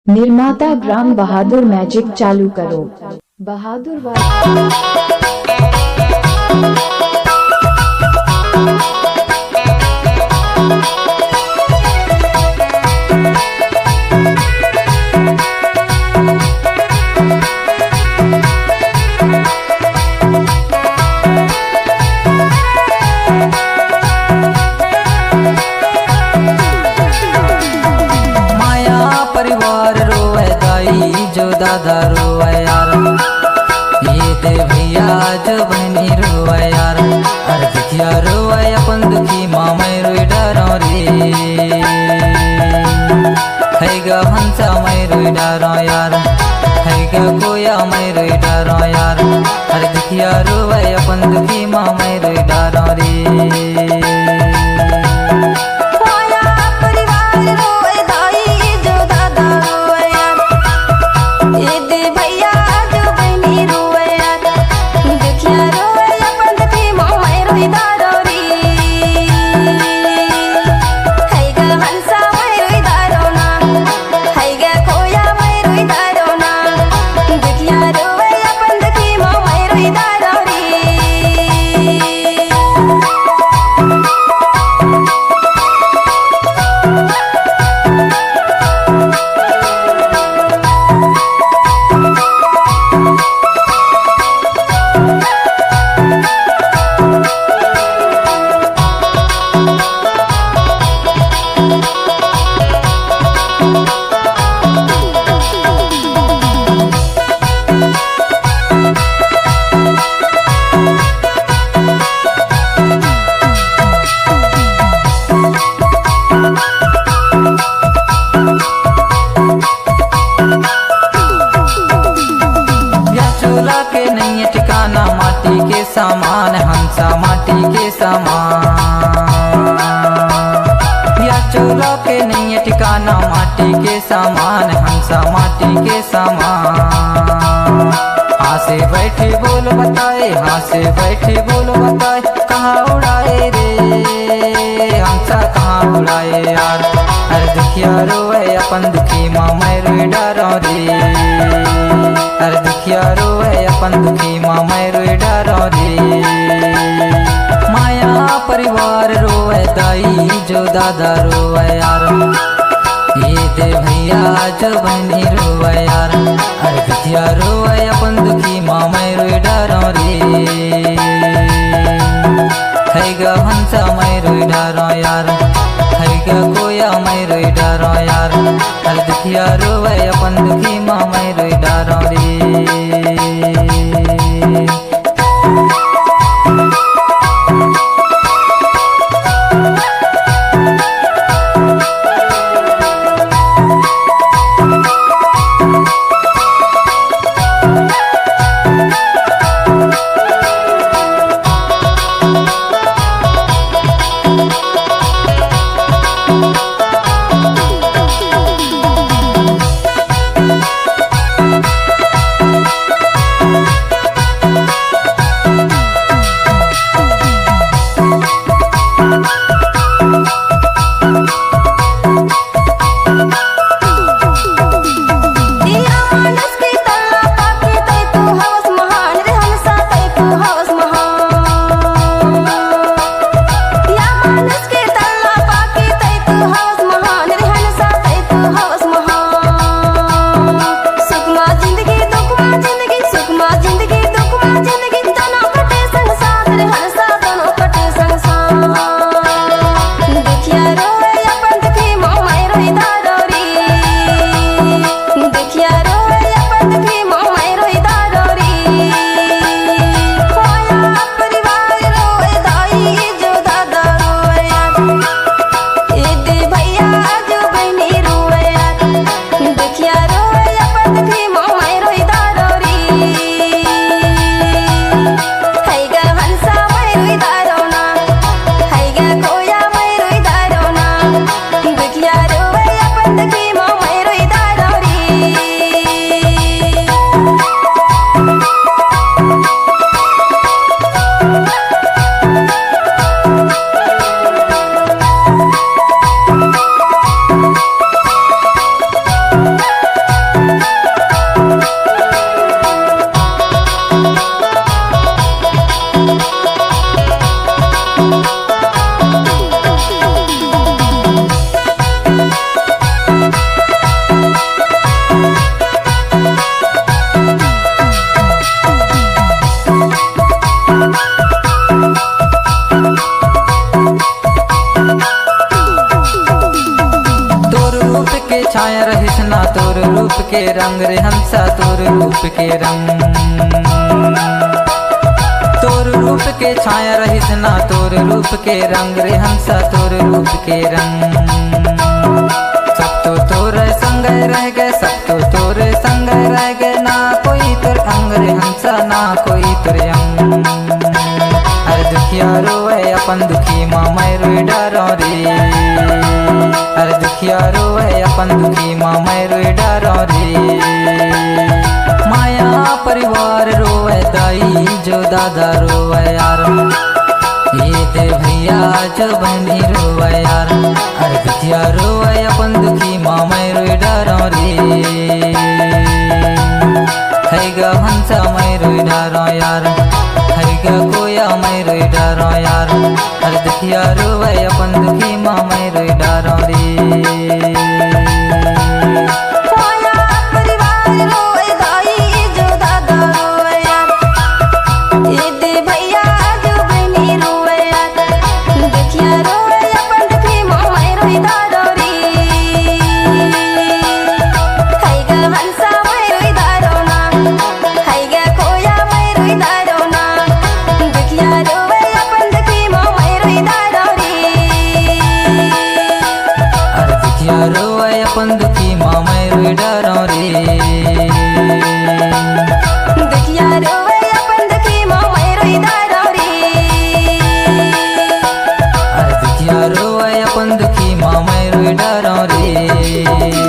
निर्माता ग्राम बहादुर मैजिक चालू करो। बहादुर जो दादा रोए यार, ये दे भैया जो बहनी रोए यार, हर दुखिया रोए अपन दुखी मामे रोई डरो रे, है गा हंसा मैं रोई डरो यार, है गा कोया मैं रोई डरो यार, हर दुखिया रोए अपन दुखी मामे रोई डरो रे। ठिकाना माटी के सामान, हंसा माटी के सामान, या चोला के नहीं है ठिकाना माटी के सामान, हंसा माटी के सामान। हाँ से बैठे बोल बताए, हाँ से बैठे बोल बताए, कहाँ उड़ाए रे हंसा कहाँ उड़ाए यार, हर दुखिया रोए अपन दुखी माँ मैं रोए डरो रे, हर दुखिया रोए अपन दुखी माँ मैं रोए डरो रे। माया परिवार रोए दाई जो दादा रोए यार, ये दे भैया जो बहनी रोए यार, हर दुखिया रोए अपन दुखी माँ मैं रोए डरो रे, है गा हंसा मैं रोए डरो यार, है गा कोया मैं रोए डरो यार, हर दुखिया रोए अपन दुखी माँ मैं रोए डरो रे। तोर रूप के रंग रे हंसा तोर रूप के रंग। तोर रूप के छाया रहित ना तोर रूप के रंग रे हंसा तोर रूप के रंग। सब तो तोरे संग रह गए, सब तो तोरे संग रह गए, ना कोई तोर अंग रे हंसा ना कोई तोरे अंग। अरे दुखिया रोए अपन दुखी माँ मैं रोए डरो रे। अरे दुखिया रोए अपन दुखी माँ मैं रोए डरो रे। माया परिवार रोए दाई जो दादा रोए यार, ये दे भैया जो बहनी रोए यार। अरे दुखिया रोए अपन दुखी माँ मैं रोए डरो रे। है गा हंसा मैं रोए डरो यार, है गा कोया मैं रोए डरो यार। अरे दुखिया रोए अपन दुखी माँ मैं रोए डरो रे। रोए अपन दुखी माँ मैं रोए डरो रे। दुखिया रोए अपन दुखी माँ मैं रोए डरो रे। अरे दुखिया रोए अपन दुखी माँ मैं रोए डरो रे।